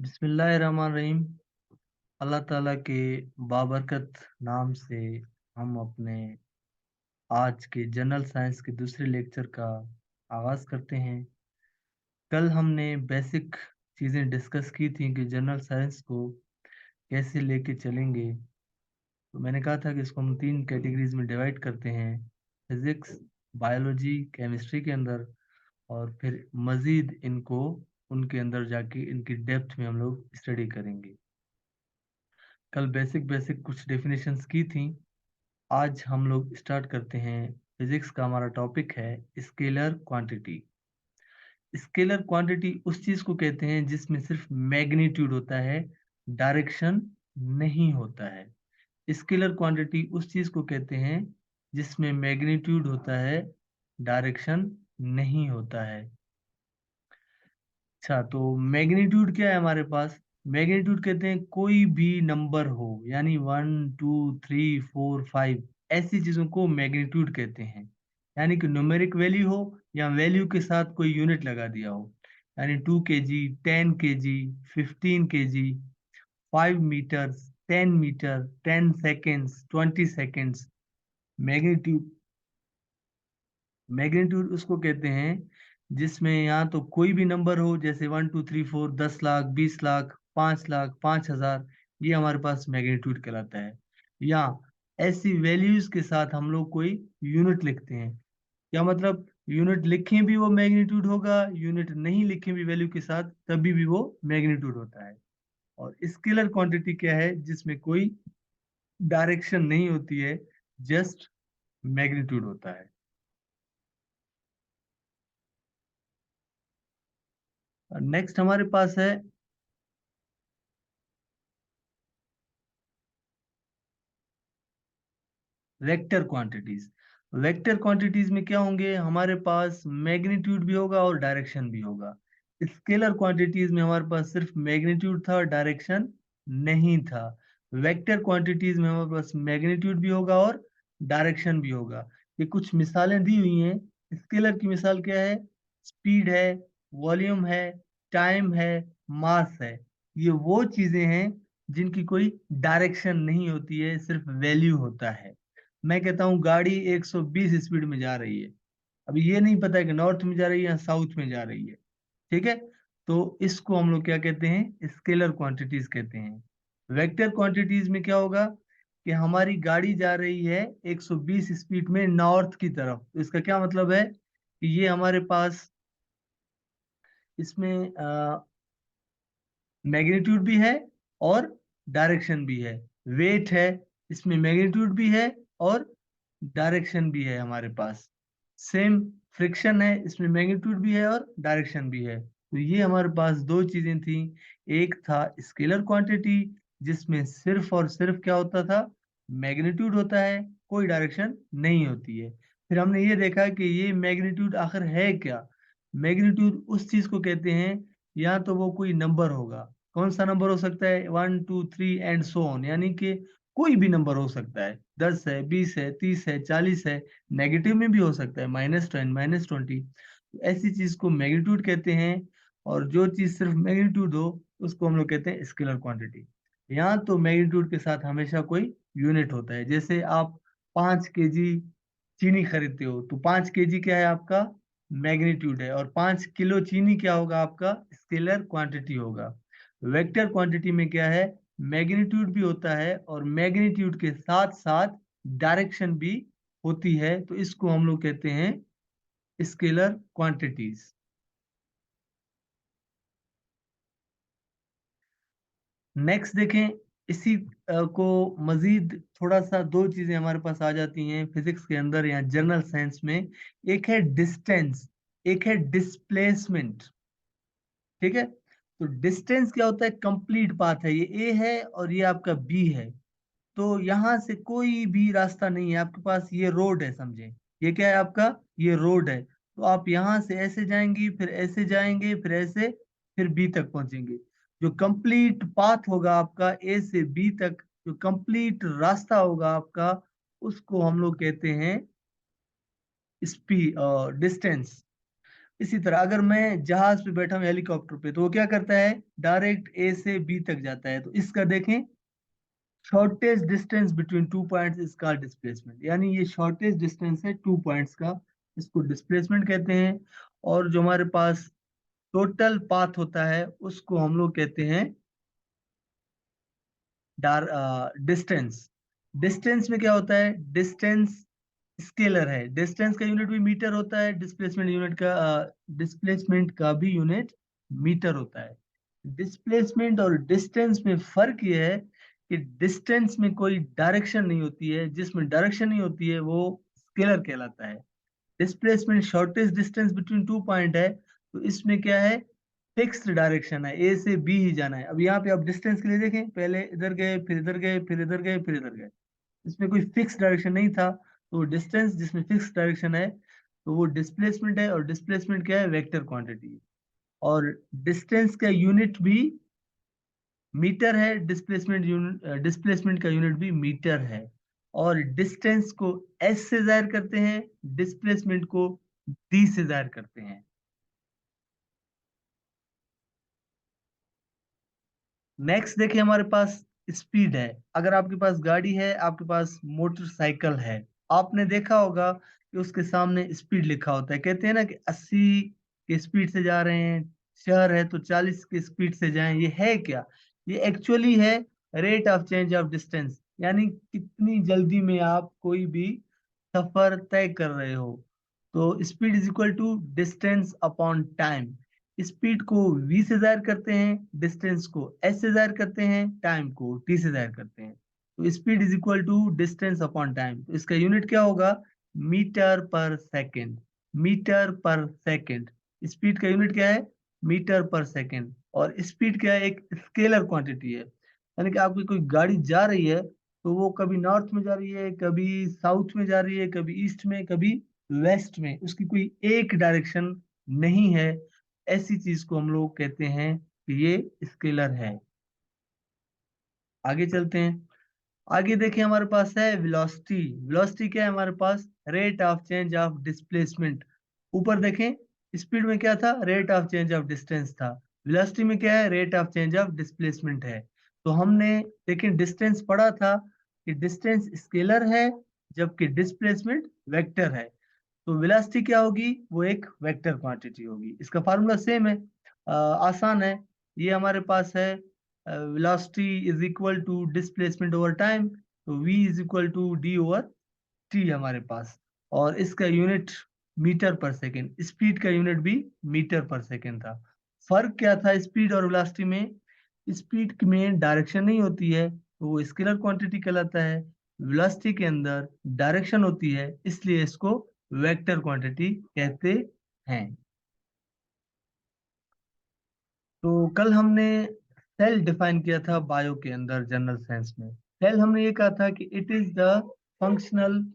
बिस्मिल्लाहिर्रहमानिर्रहीम। अल्लाह ताला के बाबरकत नाम से हम अपने आज के जनरल साइंस के दूसरे लेक्चर का आगाज़ करते हैं। कल हमने बेसिक चीज़ें डिस्कस की थी कि जनरल साइंस को कैसे लेके चलेंगे। तो मैंने कहा था कि इसको हम 3 कैटेगरीज़ में डिवाइड करते हैं, फिज़िक्स, बायोलॉजी, केमिस्ट्री के अंदर, और फिर मज़ीद इनको उनके अंदर जाके इनकी डेप्थ में हम लोग स्टडी करेंगे। कल बेसिक बेसिक कुछ डेफिनेशंस की थी। आज हम लोग स्टार्ट करते हैं। फिजिक्स का हमारा टॉपिक है स्केलर क्वांटिटी। स्केलर क्वांटिटी उस चीज को कहते हैं जिसमें सिर्फ मैग्नीट्यूड होता है, डायरेक्शन नहीं होता है। स्केलर क्वांटिटी उस चीज को कहते हैं जिसमें मैग्नीट्यूड होता है, डायरेक्शन नहीं होता है। अच्छा, तो मैग्नीट्यूड क्या है हमारे पास? मैग्नीट्यूड कहते हैं कोई भी नंबर हो, यानी 1 2 3 4 5, ऐसी चीजों को मैग्नीट्यूड कहते हैं। यानी कि न्यूमेरिक वैल्यू हो या वैल्यू के साथ कोई यूनिट लगा दिया हो, यानी 2 kg, 10 kg, 15 kg, 5 metre, 10 metre, 10 seconds, 20 seconds. Magnitude magnitude उसको कहते हैं जिसमें यहाँ तो कोई भी नंबर हो, जैसे 1 2 3 4, 10 लाख, 20 लाख, 5 लाख, 5,000, ये हमारे पास मैग्नीट्यूड कहलाता है। या ऐसी वैल्यूज के साथ हम लोग कोई यूनिट लिखते हैं। क्या मतलब? यूनिट लिखें भी वो मैग्नीट्यूड होगा, यूनिट नहीं लिखें भी वैल्यू के साथ तभी भी वो मैग्नीट्यूड होता है। और स्केलर क्वांटिटी क्या है? जिसमें कोई डायरेक्शन नहीं होती है, जस्ट मैग्नीट्यूड होता है। नेक्स्ट हमारे पास है वेक्टर क्वांटिटीज। वेक्टर क्वांटिटीज में क्या होंगे? हमारे पास मैग्नीट्यूड भी होगा और डायरेक्शन भी होगा। स्केलर क्वांटिटीज में हमारे पास सिर्फ मैग्नीट्यूड था और डायरेक्शन नहीं था। वेक्टर क्वांटिटीज में हमारे पास मैग्नीट्यूड भी होगा और डायरेक्शन भी होगा। ये कुछ मिसालें दी हुई हैं। स्केलर की मिसाल क्या है? स्पीड है, वॉल्यूम है, टाइम है, मास है। ये वो चीजें हैं जिनकी कोई डायरेक्शन नहीं होती है, सिर्फ वैल्यू होता है। मैं कहता हूँ गाड़ी 120 स्पीड में जा रही है, अभी ये नहीं पता है कि नॉर्थ में जा रही है या साउथ में जा रही है। ठीक है, तो इसको हम लोग क्या कहते हैं? स्केलर क्वांटिटीज कहते हैं। वेक्टर क्वांटिटीज में क्या होगा कि हमारी गाड़ी जा रही है 120 स्पीड में नॉर्थ की तरफ, तो इसका क्या मतलब है कि ये हमारे पास इसमें मैग्नीट्यूड भी है और डायरेक्शन भी है। वेट है, इसमें मैग्नीट्यूड भी है और डायरेक्शन भी है हमारे पास। सेम फ्रिक्शन है, इसमें मैग्नीट्यूड भी है और डायरेक्शन भी है। तो ये हमारे पास दो चीजें थी। एक था स्केलर क्वांटिटी जिसमें सिर्फ और सिर्फ क्या होता था? मैग्नीट्यूड होता है, कोई डायरेक्शन नहीं होती है। फिर हमने ये देखा कि ये मैग्नीट्यूड आखिर है क्या। मैग्नीट्यूड उस चीज को कहते हैं, या तो वो कोई नंबर होगा। कौन सा नंबर हो सकता है? 1 2 3 एंड सो ऑन, यानी कि कोई भी नंबर हो सकता है। 10 है, 20 है, 30 है, 40 है। नेगेटिव में भी हो सकता है, -10, -20। ऐसी चीज को मैग्नीट्यूड कहते हैं। और जो चीज सिर्फ मैग्नीट्यूड हो उसको हम लोग कहते हैं स्केलर क्वांटिटी। यहाँ तो मैग्नीट्यूड के साथ हमेशा कोई यूनिट होता है। जैसे आप 5 kg चीनी खरीदते हो, तो 5 kg क्या है आपका? मैग्नीट्यूड है। और 5 किलो चीनी क्या होगा आपका? स्केलर क्वांटिटी होगा। वेक्टर क्वांटिटी में क्या है? मैग्नीट्यूड भी होता है और मैग्नीट्यूड के साथ साथ डायरेक्शन भी होती है, तो इसको हम लोग कहते हैं स्केलर क्वांटिटीज। नेक्स्ट देखें, इसी को मजीद थोड़ा सा दो चीजें हमारे पास आ जाती हैं फिजिक्स के अंदर या जनरल साइंस में। एक है डिस्टेंस, एक है डिस्प्लेसमेंट। ठीक है, तो डिस्टेंस क्या होता है? कंप्लीट पाथ है, ये ए है और ये आपका बी है। तो यहाँ से कोई भी रास्ता नहीं है आपके पास, ये रोड है समझे। ये क्या है आपका? ये रोड है। तो आप यहाँ से ऐसे जाएंगी, फिर ऐसे जाएंगे, फिर ऐसे, फिर बी तक पहुंचेंगे। जो कंप्लीट पाथ होगा आपका ए से बी तक, जो कंप्लीट रास्ता होगा आपका, उसको हम लोग कहते हैं स्पी डिस्टेंस। इसी तरह अगर मैं जहाज पे बैठा हूँ हेलीकॉप्टर पे, तो वो क्या करता है, डायरेक्ट ए से बी तक जाता है। तो इसका देखें, shortest distance between two points is called displacement, यानी ये शॉर्टेस्ट डिस्टेंस है टू पॉइंट्स का, इसको डिस्प्लेसमेंट कहते हैं। और जो हमारे पास टोटल पाथ होता है उसको हम लोग कहते हैं डिस्टेंस। डिस्टेंस में क्या होता है, डिस्टेंस स्केलर है, डिस्टेंस का यूनिट भी मीटर होता है, डिस्प्लेसमेंट का भी यूनिट मीटर होता है। डिस्प्लेसमेंट और डिस्टेंस में फर्क ये है कि डिस्टेंस में कोई डायरेक्शन नहीं होती है, जिसमें डायरेक्शन नहीं होती है वो स्केलर कहलाता है। Displacement shortest distance between two point है, तो इसमें क्या है, फिक्स्ड डायरेक्शन है, ए से बी ही जाना है। अब यहाँ पे आप डिस्टेंस के लिए देखें, पहले इधर गए, फिर इधर गए, फिर इधर गए, फिर इधर गए, इसमें कोई फिक्स डायरेक्शन नहीं था। तो डिस्टेंस जिसमें फिक्स डायरेक्शन है तो वो डिस्प्लेसमेंट है, और डिस्प्लेसमेंट क्या है, वेक्टर क्वांटिटी। और डिस्टेंस का यूनिट भी मीटर है, डिस्प्लेसमेंट का यूनिट भी मीटर है। और डिस्टेंस को एस से जाहिर करते हैं, डिस्प्लेसमेंट को डी से जाहिर करते हैं। नेक्स्ट देखिए, हमारे पास स्पीड है। अगर आपके पास गाड़ी है, आपके पास मोटरसाइकिल है, आपने देखा होगा कि उसके सामने स्पीड लिखा होता है, कहते हैं ना कि 80 के स्पीड से जा रहे हैं, शहर है तो 40 के स्पीड से जाएं। ये है क्या, ये एक्चुअली है rate of change of distance, यानी कितनी जल्दी में आप कोई भी सफर तय कर रहे हो। तो speed is equal to distance upon time. Speed को v से जाहिर करते हैं, डिस्टेंस को s से जाहिर करते हैं, टाइम को t से जाहिर करते हैं। तो speed is equal to distance upon time, तो इसका यूनिट क्या होगा, मीटर पर सेकेंड। मीटर पर सेकेंड, स्पीड का यूनिट क्या है, मीटर पर सेकेंड। और स्पीड क्या है, एक स्केलर क्वांटिटी है, यानी कि आपकी कोई गाड़ी जा रही है तो वो कभी नॉर्थ में जा रही है, कभी साउथ में जा रही है, कभी ईस्ट में, कभी वेस्ट में, उसकी कोई एक डायरेक्शन नहीं है। ऐसी चीज को हम लोग कहते हैं कि ये स्केलर है। आगे चलते हैं। आगे देखिए, हमारे पास है वेलोसिटी। वेलोसिटी क्या है हमारे पास, rate of change of displacement. ऊपर देखें, स्पीड में क्या था, rate of change of distance था। वेलोसिटी में क्या है, rate of change of displacement है। तो हमने देखिए डिस्टेंस पढ़ा था कि डिस्टेंस स्केलर है, जबकि डिस्प्लेसमेंट वेक्टर है। तो वेलोसिटी क्या होगी, वो एक वेक्टर क्वांटिटी होगी। इसका फार्मूला सेम है, आसान है। ये हमारे पास है velocity is equal to displacement over time, तो v is equal to D over T हमारे पास। और इसका यूनिट मीटर पर सेकेंड, स्पीड का यूनिट भी मीटर पर सेकेंड था। फर्क क्या था स्पीड और वेलोसिटी में, स्पीड में डायरेक्शन नहीं होती है तो वो स्केलर क्वांटिटी कहलाता है, वेलोसिटी के अंदर डायरेक्शन होती है इसलिए इसको वेक्टर क्वांटिटी कहते हैं। तो कल हमने सेल डिफाइन किया था बायो के अंदर, जनरल साइंस में। सेल हमने ये कहा था कि it is the functional.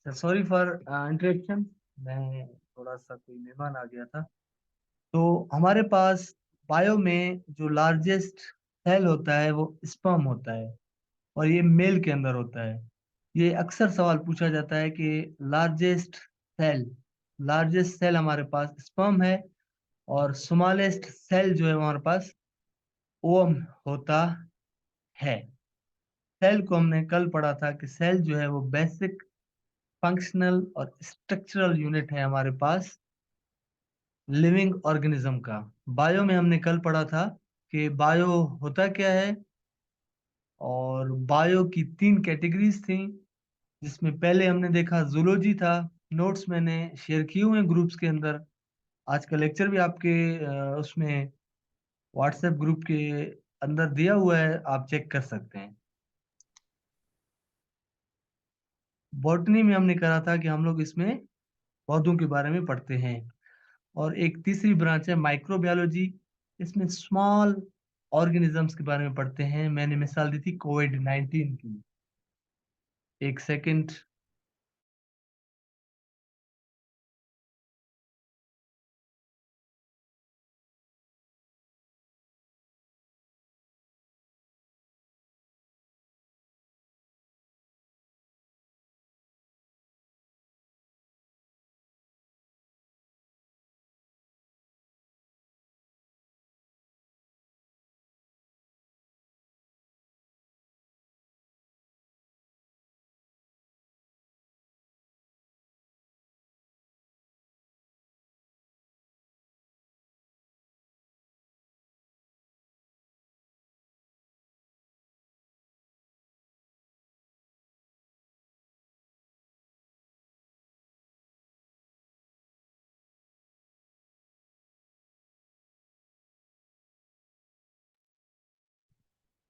Sorry for interruption, मैं थोड़ा सा कोई मेहमान आ गया था। तो हमारे पास बायो में जो लार्जेस्ट सेल होता है वो स्पर्म होता है, और ये मेल के अंदर होता है। ये अक्सर सवाल पूछा जाता है कि सेल लार्जेस्ट सेल हमारे पास स्पर्म है, और स्मॉलेस्ट सेल जो है हमारे पास ओवम होता है। सेल को हमने कल पढ़ा था कि सेल जो है वो बेसिक फंक्शनल और स्ट्रक्चरल यूनिट है हमारे पास लिविंग ऑर्गेनिज्म का। बायो में हमने कल पढ़ा था कि बायो होता क्या है, और बायो की 3 कैटेगरीज थी, जिसमें पहले हमने देखा जूलॉजी था। नोट्स मैंने शेयर किए हुए हैं ग्रुप्स के अंदर। आज का लेक्चर भी आपके उसमें व्हाट्सएप ग्रुप के अंदर दिया हुआ है, आप चेक कर सकते हैं। बॉटनी में हमने कहा था कि हम लोग इसमें पौधों के बारे में पढ़ते हैं। और एक तीसरी ब्रांच है माइक्रोबायोलॉजी, इसमें स्मॉल ऑर्गेनिजम्स के बारे में पढ़ते हैं। मैंने मिसाल दी थी कोविड-19 की। एक सेकंड।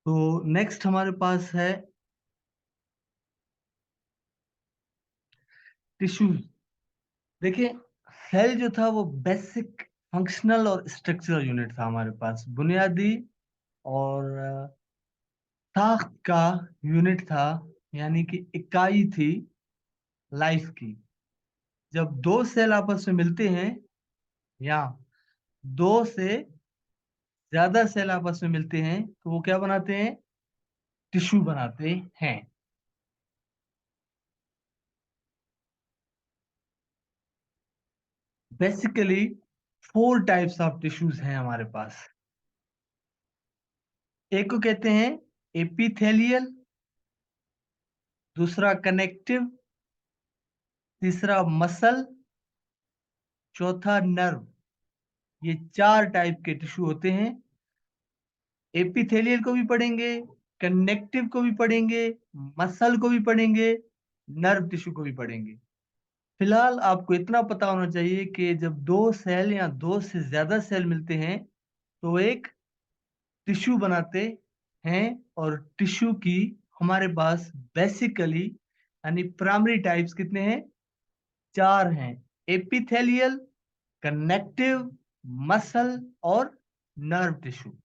तो नेक्स्ट हमारे पास है टिश्यूज। देखिए, सेल जो था वो बेसिक फंक्शनल और स्ट्रक्चरल यूनिट था हमारे पास, बुनियादी और साख्त का यूनिट था, यानी कि इकाई थी लाइफ की। जब दो सेल आपस में मिलते हैं या दो से ज्यादा सेल आपस में मिलते हैं तो वो क्या बनाते हैं? टिश्यू बनाते हैं। बेसिकली 4 टाइप्स ऑफ टिश्यूज हैं हमारे पास। एक को कहते हैं एपिथेलियल, दूसरा कनेक्टिव, तीसरा मसल, चौथा नर्व। ये 4 टाइप के टिश्यू होते हैं। एपिथेलियल को भी पढ़ेंगे, कनेक्टिव को भी पढ़ेंगे, मसल को भी पढ़ेंगे, नर्व टिश्यू को भी पढ़ेंगे। फिलहाल आपको इतना पता होना चाहिए कि जब दो सेल या दो से ज्यादा सेल मिलते हैं तो एक टिश्यू बनाते हैं। और टिश्यू की हमारे पास बेसिकली यानी प्राइमरी टाइप्स कितने हैं? 4 हैं। एपिथेलियल, कनेक्टिव, मसल और नर्व टिश्यू।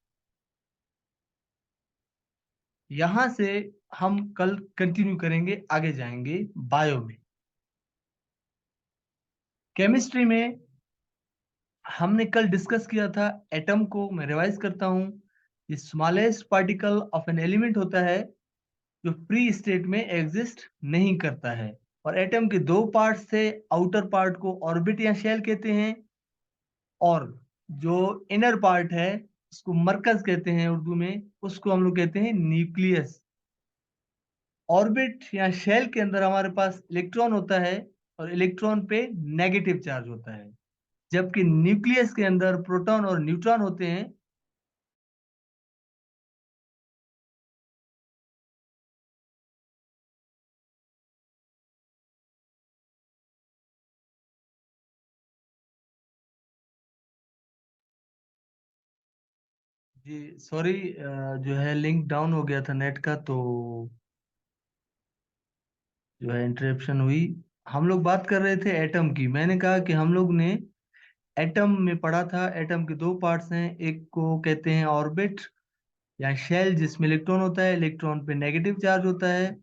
यहां से हम कल कंटिन्यू करेंगे, आगे जाएंगे बायो में। केमिस्ट्री में हमने कल डिस्कस किया था एटम को। मैं रिवाइज करता हूं। ये smallest particle of an element होता है जो फ्री स्टेट में एग्जिस्ट नहीं करता है। और एटम के 2 पार्ट्स थे। आउटर पार्ट को ऑर्बिट या शेल कहते हैं, और जो इनर पार्ट है उसको मरकज कहते हैं उर्दू में, उसको हम लोग कहते हैं न्यूक्लियस। ऑर्बिट या शेल के अंदर हमारे पास इलेक्ट्रॉन होता है, और इलेक्ट्रॉन पे नेगेटिव चार्ज होता है, जबकि न्यूक्लियस के अंदर प्रोटॉन और न्यूट्रॉन होते हैं। जी सॉरी, जो है लिंक डाउन हो गया था नेट का, तो जो है इंटरप्शन हुई। हम लोग बात कर रहे थे एटम की। मैंने कहा कि हम लोग ने एटम में पढ़ा था एटम के 2 पार्ट्स हैं। एक को कहते हैं ऑर्बिट या शेल, जिसमें इलेक्ट्रॉन होता है, इलेक्ट्रॉन पे नेगेटिव चार्ज होता है,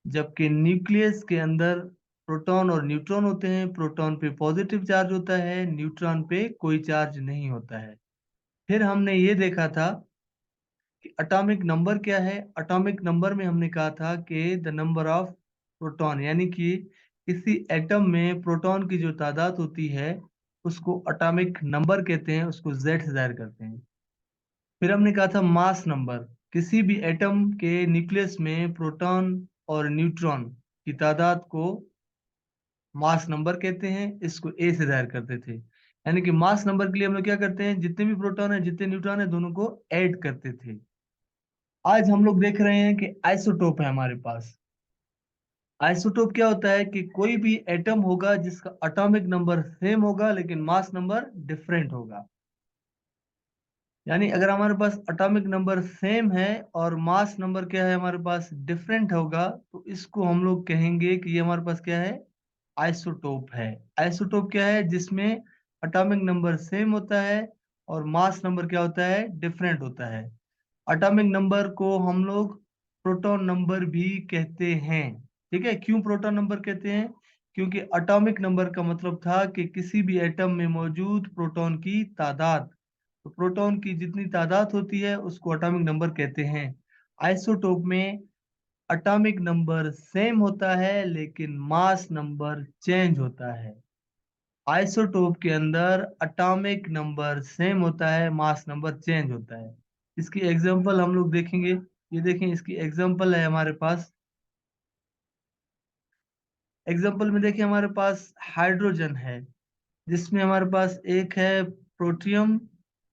जबकि न्यूक्लियस के अंदर प्रोटॉन और न्यूट्रॉन होते हैं, प्रोटॉन पे पॉजिटिव चार्ज होता है, न्यूट्रॉन पे कोई चार्ज नहीं होता है। फिर हमने ये देखा था कि एटॉमिक नंबर क्या है। एटॉमिक नंबर में हमने कहा था कि द नंबर ऑफ प्रोटॉन, यानी कि किसी एटम में प्रोटॉन की जो तादाद होती है उसको एटॉमिक नंबर कहते हैं, उसको जेड से जाहिर करते हैं। फिर हमने कहा था मास नंबर। किसी भी एटम के न्यूक्लियस में प्रोटॉन और न्यूट्रॉन की तादाद को मास नंबर कहते हैं। इसको ए से जाहिर करते थे। यानी कि मास नंबर के लिए हम लोग क्या करते हैं, जितने भी प्रोटॉन है जितने न्यूट्रॉन है दोनों को ऐड करते थे। आज हम लोग देख रहे हैं कि आइसोटोप है हमारे पास। आइसोटोप क्या होता है कि कोई भी एटम होगा जिसका एटॉमिक नंबर सेम होगा लेकिन मास नंबर डिफरेंट होगा। यानी अगर हमारे पास एटॉमिक नंबर सेम है और मास नंबर क्या है हमारे पास डिफरेंट होगा, तो इसको हम लोग कहेंगे कि ये हमारे पास क्या है, आइसोटोप है। आइसोटोप क्या है, जिसमें एटॉमिक नंबर सेम होता है और मास नंबर क्या होता है, डिफरेंट होता है। एटॉमिक नंबर को हम लोग प्रोटॉन नंबर भी कहते हैं। ठीक है, क्यों प्रोटॉन नंबर कहते हैं? क्योंकि एटॉमिक नंबर का मतलब था कि किसी भी एटम में मौजूद प्रोटॉन की तादाद। तो प्रोटॉन की जितनी तादाद होती है उसको एटॉमिक नंबर कहते हैं। आइसोटोप में एटॉमिक नंबर सेम होता है लेकिन मास नंबर चेंज होता है। आइसोटोप के अंदर एटॉमिक नंबर सेम होता है, मास नंबर चेंज होता है। इसकी एग्जांपल हम लोग देखेंगे। ये देखें, इसकी एग्जांपल है हमारे पास। एग्जांपल में देखिए हमारे पास हाइड्रोजन है, जिसमें हमारे पास एक है protium,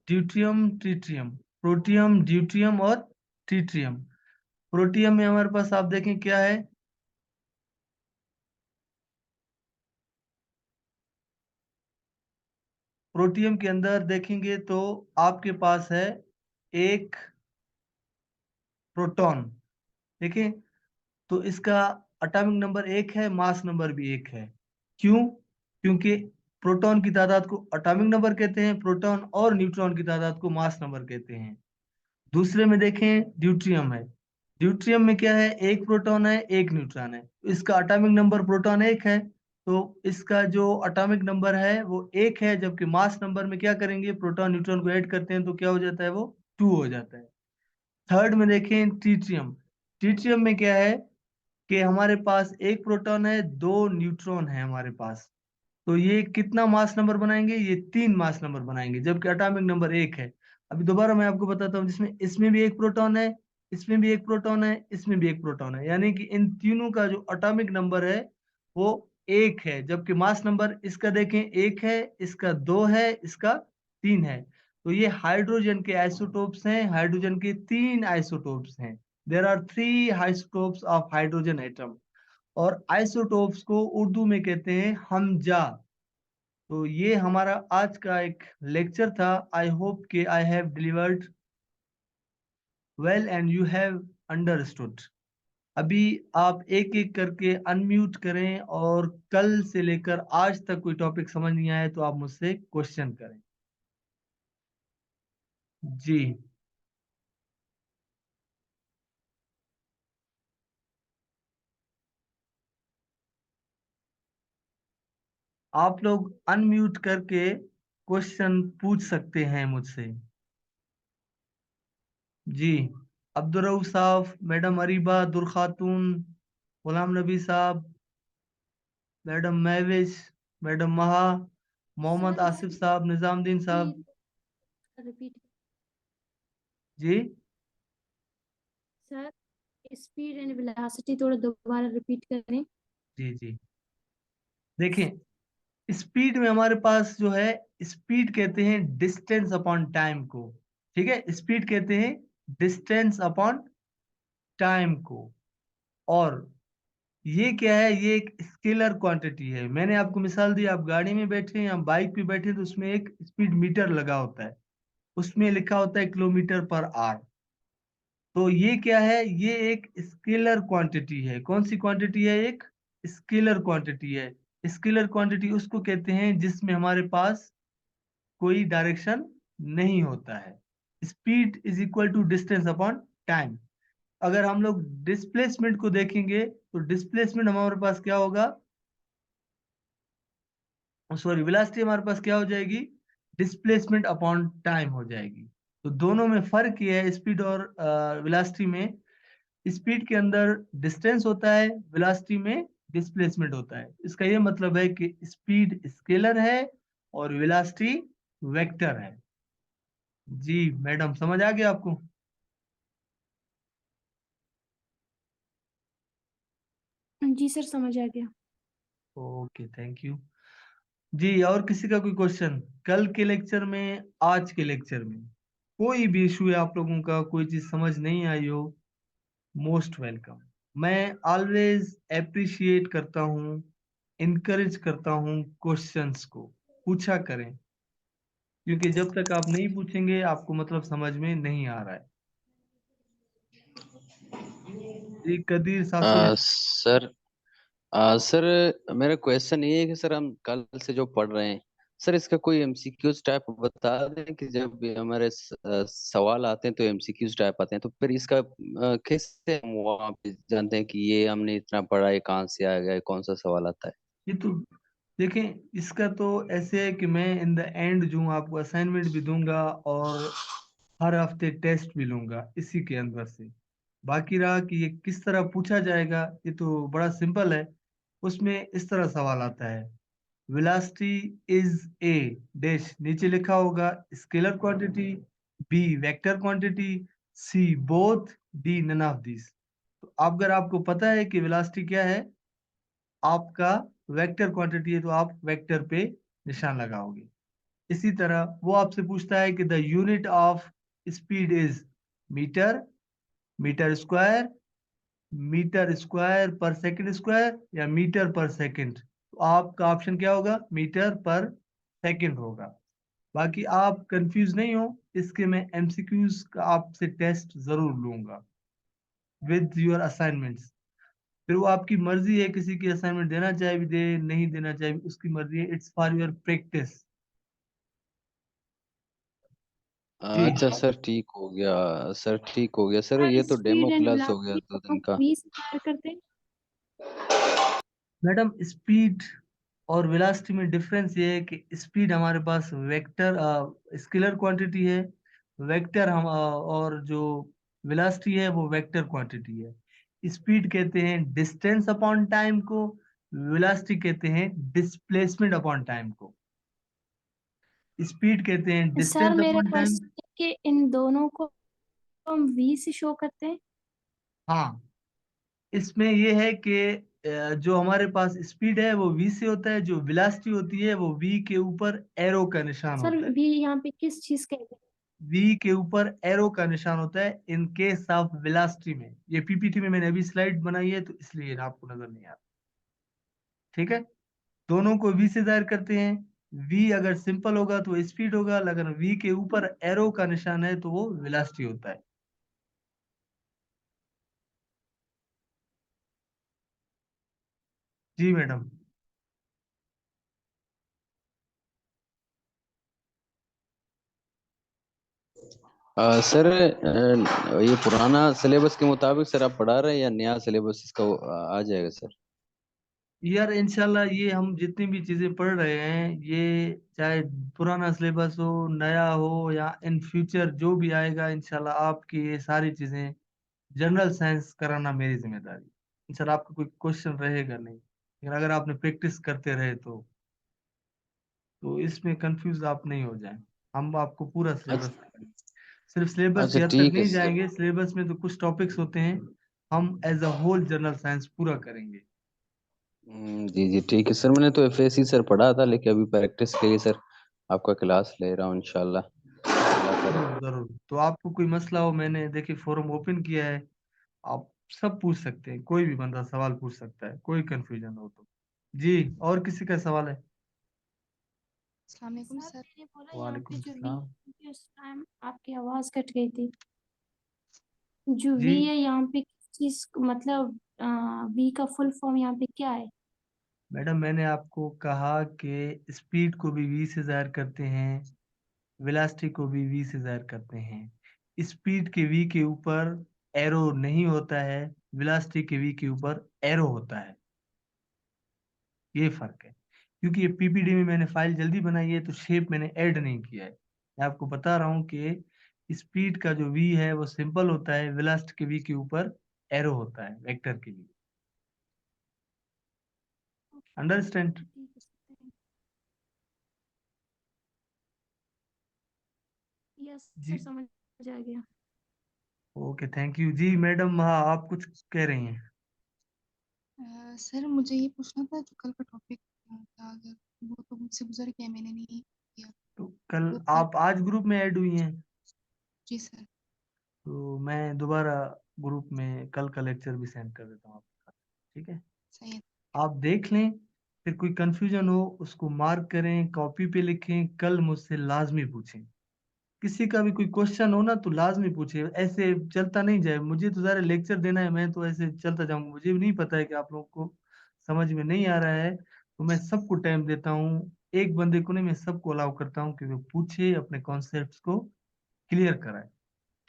deuterium, tritium. Protium, deuterium और ट्रिटियम। प्रोटियम में हमारे पास आप देखें क्या है, प्रोटियम के अंदर देखेंगे तो आपके पास है एक प्रोटॉन। देखिए, तो इसका एटॉमिक नंबर एक है, मास नंबर भी एक है। क्यों? क्योंकि प्रोटॉन की तादाद को एटॉमिक नंबर कहते हैं, प्रोटॉन और न्यूट्रॉन की तादाद को मास नंबर कहते हैं। दूसरे में देखें ड्यूट्रियम है। ड्यूट्रियम में क्या है, एक प्रोटॉन है एक न्यूट्रॉन है। इसका एटॉमिक नंबर प्रोटॉन एक है, तो इसका जो एटॉमिक नंबर है वो एक है, जबकि मास नंबर में क्या करेंगे, प्रोटॉन न्यूट्रॉन को ऐड करते हैं तो क्या हो जाता है, वो 2 हो जाता है। थर्ड में देखें ट्रिटियम। ट्रिटियम में क्या है कि हमारे पास एक प्रोटॉन है, 2 न्यूट्रॉन है हमारे पास। तो ये कितना मास नंबर बनाएंगे, ये 3 मास नंबर बनाएंगे, जबकि एटॉमिक नंबर एक है। अभी दोबारा मैं आपको बताता हूँ, जिसमें इसमें भी एक प्रोटॉन है, इसमें भी एक प्रोटॉन है, इसमें भी एक प्रोटॉन है। यानी कि इन तीनों का जो एटॉमिक नंबर है वो एक है, जबकि मास नंबर इसका देखें एक है, इसका 2 है, इसका 3 है। तो ये हाइड्रोजन के आइसोटोप्स हैं। हाइड्रोजन के 3 आइसोटोप्स हैं। There are 3 isotopes of hydrogen atom. और आइसोटोप्स को उर्दू में कहते हैं हमजा। तो ये हमारा आज का एक लेक्चर था। आई होप कि I have delivered well and you have understood. अभी आप एक एक करके अनम्यूट करें और कल से लेकर आज तक कोई टॉपिक समझ नहीं आए तो आप मुझसे क्वेश्चन करें। जी, आप लोग अनम्यूट करके क्वेश्चन पूछ सकते हैं मुझसे। जी, अब्दुल रऊफ साहब, मैडम अरीबा, दुर खातून, गुलाम नबी साहब, मैडम महविश, मैडम महा, मोहम्मद सर आसिफ साहब, निजामुद्दीन साहब। रिपीट जी सर, स्पीड एंड वेलोसिटी थोड़ा दोबारा रिपीट करें। जी जी, देखें, स्पीड में हमारे पास जो है, स्पीड कहते हैं डिस्टेंस अपॉन टाइम को। ठीक है, स्पीड कहते हैं डिस्टेंस अपॉन टाइम को। और ये क्या है, ये एक स्केलर क्वांटिटी है। मैंने आपको मिसाल दी, आप गाड़ी में बैठे या बाइक पे बैठे तो उसमें एक स्पीड मीटर लगा होता है, उसमें लिखा होता है किलोमीटर पर आवर। तो ये क्या है, ये एक स्केलर क्वांटिटी है। कौन सी क्वांटिटी है, एक स्केलर क्वांटिटी है। स्केलर क्वांटिटी उसको कहते हैं जिसमें हमारे पास कोई डायरेक्शन नहीं होता है। Speed is equal to distance upon time. अगर हम लोग डिस्प्लेसमेंट को देखेंगे तो डिस्प्लेसमेंट हमारे पास क्या होगा, सॉरी, वेलोसिटी हमारे पास क्या हो जाएगी, डिस्प्लेसमेंट अपॉन टाइम हो जाएगी। तो दोनों में फर्क ये है, स्पीड और वेलोसिटी में। स्पीड के अंदर डिस्टेंस होता है, वेलोसिटी में डिस्प्लेसमेंट होता है। इसका ये मतलब है कि स्पीड स्केलर है और वेलोसिटी वेक्टर है। जी मैडम, समझ आ गया आपको? जी सर, समझ आ गया। Okay, thank you. जी, और किसी का कोई क्वेश्चन कल के लेक्चर में, आज के लेक्चर में? कोई भी इशू है आप लोगों का, कोई चीज समझ नहीं आई हो, मोस्ट वेलकम। मैं ऑलवेज अप्रिशिएट करता हूँ, इनकरेज करता हूँ क्वेश्चंस को, पूछा करें, क्योंकि जब तक आप नहीं पूछेंगे आपको मतलब समझ में नहीं आ रहा है। जी, कदीर सासुल। सर सर मेरा क्वेश्चन ये है कि सर हम कल से जो पढ़ रहे हैं सर, इसका कोई एमसीक्यूज टाइप बता दें कि जब भी हमारे सवाल आते हैं तो एमसीक्यूज टाइप आते हैं, तो फिर इसका कैसे हम वहाँ पे जानते हैं कि ये हमने इतना पढ़ा है, कहाँ से आ गया, कौन सा सवाल आता है? ये तो देखें, इसका तो ऐसे है कि मैं इन द एंड जो आपको असाइनमेंट भी दूंगा और हर हफ्ते टेस्ट भी लूंगा इसी के अंदर से। बाकी रहा कि ये किस तरह पूछा जाएगा, ये तो बड़ा सिंपल है। उसमें इस तरह सवाल आता है, वेलोसिटी इज ए डैश, नीचे लिखा होगा scalar quantity, B vector quantity, C both, D none of this. तो अगर आपको पता है कि वेलोसिटी क्या है, आपका वेक्टर क्वांटिटी है, तो आप वेक्टर पे निशान लगाओगे। इसी तरह वो आपसे पूछता है कि the unit of speed is metre, metre square, metre square पर सेकंड स्क्वायर, या मीटर पर सेकंड। तो आपका ऑप्शन क्या होगा? मीटर पर सेकंड होगा। बाकी आप कंफ्यूज नहीं हो, इसके मैं एमसीक्यूज का आपसे टेस्ट जरूर लूंगा विद योर असाइनमेंट्स। फिर वो आपकी मर्जी है, किसी की असाइनमेंट देना चाहे भी दे, नहीं देना चाहे भी उसकी मर्जी है। It's for your practice. जी। अच्छा सर, ठीक हो गया। सर ठीक हो गया सर, सर ये तो डेमो स्पीड एंड क्लास हो गया वेलोसिटी 2 दिन दोनों का। को v से तैयार करते हैं। मैडम, स्पीड और वेलोसिटी में डिफरेंस ये है कि स्पीड हमारे पास वेक्टर स्केलर क्वांटिटी है, वेक्टर हम और जो वेलोसिटी है वो वेक्टर क्वांटिटी है। स्पीड कहते हैं डिस्टेंस अपॉन टाइम को, वेलोसिटी कहते हैं डिस्प्लेसमेंट अपॉन टाइम को। स्पीड कहते हैं सर डिस्टेंस मेरा अपॉन टाइम। क्वेश्चन है कि इन दोनों को हम v से शो करते हैं। हाँ, इसमें ये है कि जो हमारे पास स्पीड है वो v से होता है, जो वेलोसिटी होती है वो v के ऊपर एरो का निशान सर होता है। v यहाँ पे किस चीज का है? v के ऊपर एरो का निशान होता है इन केस ऑफ वेलोसिटी में। ये पीपीटी में मैंने अभी स्लाइड बनाई है तो इसलिए आपको नजर नहीं आ रहा। ठीक है, दोनों को v से जाहिर करते हैं। v अगर सिंपल होगा तो स्पीड होगा, अगर v के ऊपर एरो का निशान है तो वो वेलोसिटी होता है। जी मैडम। सर ये पुराना सिलेबस के मुताबिक सर आप पढ़ा रहे हैं या नया सिलेबस इसका आ जाएगा सर? यार इंशाल्लाह ये हम जितनी भी चीजें पढ़ रहे हैं, ये चाहे पुराना सिलेबस हो, नया हो, या इन फ्यूचर जो भी आएगा, इंशाल्लाह आपकी ये सारी चीजें जनरल साइंस कराना मेरी जिम्मेदारी। इंशाल्लाह आपका कोई क्वेश्चन रहेगा नहीं, लेकिन अगर आपने प्रैक्टिस करते रहे तो इसमें कंफ्यूज आप नहीं हो जाए। हम आपको पूरा अच्छा। सिलेबस कराएंगे। सिर्फ सिलेबस अच्छा की हद तक ठीक है नहीं सर। जाएंगे, सिलेबस में तो कुछ टॉपिक्स होते हैं, हम as a whole general science पूरा करेंगे। जी जी ठीक है सर, मैंने तो एफएससी सर पढ़ा था, लेकिन अभी प्रैक्टिस के लिए सर आपका क्लास ले रहा हूँ इंशाल्लाह। अल्लाह करे। जरूर जरूर, तो आपको कोई मसला हो, मैंने देखिए फोरम ओपन किया है, आप सब पूछ सकते हैं, कोई भी बंदा सवाल पूछ सकता है, कोई कंफ्यूजन हो तो। जी, और किसी का सवाल है? अस्सलाम वालेकुम सर सर। मैंने बोला यहाँ वालेकुम पे जो v, सलाम। उस टाइम आपकी आवाज कट गई थी। जो v जी है यहाँ पे किस चीज मतलब v का फुल फॉर्म यहाँ पे क्या है? मैडम, मैंने आपको कहा कि स्पीड को भी वी से जाहिर करते हैं, वेलोसिटी को भी वी से जाहिर करते हैं। स्पीड के वी के ऊपर एरो नहीं होता है, वेलोसिटी के वी के ऊपर एरो होता है। ये फर्क है, क्योंकि ये पीपीडी में मैंने फाइल जल्दी बनाई है तो शेप मैंने ऐड नहीं किया है। मैं आपको बता रहा हूँ कि स्पीड का जो वी है वो सिंपल होता है, वेलोसिटी के वी के ऊपर एरो होता है वेक्टर के लिए। अंडरस्टैंड? ठीक है सर। यस सर, जी, समझ आ गया। Okay, thank you. जी मैडम, हाँ आप कुछ कह रही हैं? सर मुझे ये पूछना था जो कल का टॉपिक था, अगर वो तो मुझसे गुजर गया, मैंने नहीं किया। तो कल तो आप आज ग्रुप में ऐड हुई हैं, जी सर। तो मैं दोबारा ग्रुप में कल का लेक्चर भी सेंड कर देता हूँ आपके साथ, ठीक है? सही है। आप देख लें, फिर कोई कंफ्यूजन हो उसको मार्क करें, कॉपी पे लिखें, कल मुझसे लाजमी पूछें। किसी का भी कोई क्वेश्चन हो ना तो लाजमी पूछे, ऐसे चलता नहीं जाए। मुझे तो ज़रा लेक्चर देना है, मैं तो ऐसे चलता जाऊंगा। मुझे भी नहीं पता है कि आप लोगों को समझ में नहीं आ रहा है, तो मैं सबको टाइम देता हूँ। एक बंदे को नहीं, मैं सबको अलाउ करता हूँ कि वो पूछे, अपने कॉन्सेप्ट्स को क्लियर कराए,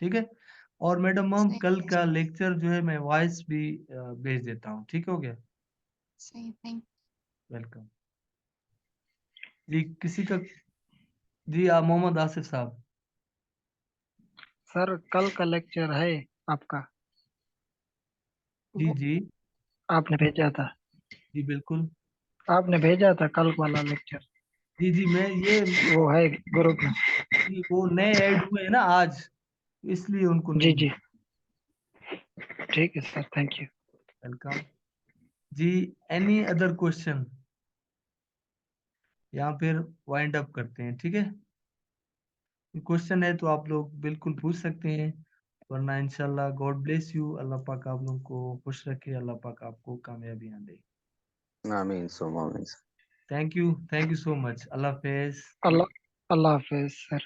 ठीक है? और मैडम हम सही कल है। का लेक्चर जो है मैं वॉइस भी भेज देता हूँ, ठीक हो गया? सही, थैंक वेलकम जी। किसी का? जी आप मोहम्मद आसिफ साहब। सर कल का लेक्चर है आपका, जी वो जी आपने भेजा था, जी बिल्कुल। आपने भेजा था कल वाला लेक्चर, जी जी मैं ये वो है ग्रुप में। वो नए ऐड हुए हैं ना आज, इसलिए उनको जी नहीं। जी, ठीक है सर, थैंक यू। वेलकम जी। Any other question? यहाँ फिर वाइंड अप करते हैं, ठीक है? क्वेश्चन है तो आप लोग बिल्कुल पूछ सकते हैं, वरना इंशाल्लाह गॉड ब्लेस यू। अल्लाह पाक आप लोगों को खुश रखे, अल्लाह पाक आपको कामयाबियां दे। आमीन सुम आमीन। Thank you so much. Allah Hafiz. Allah Allah Hafiz sir.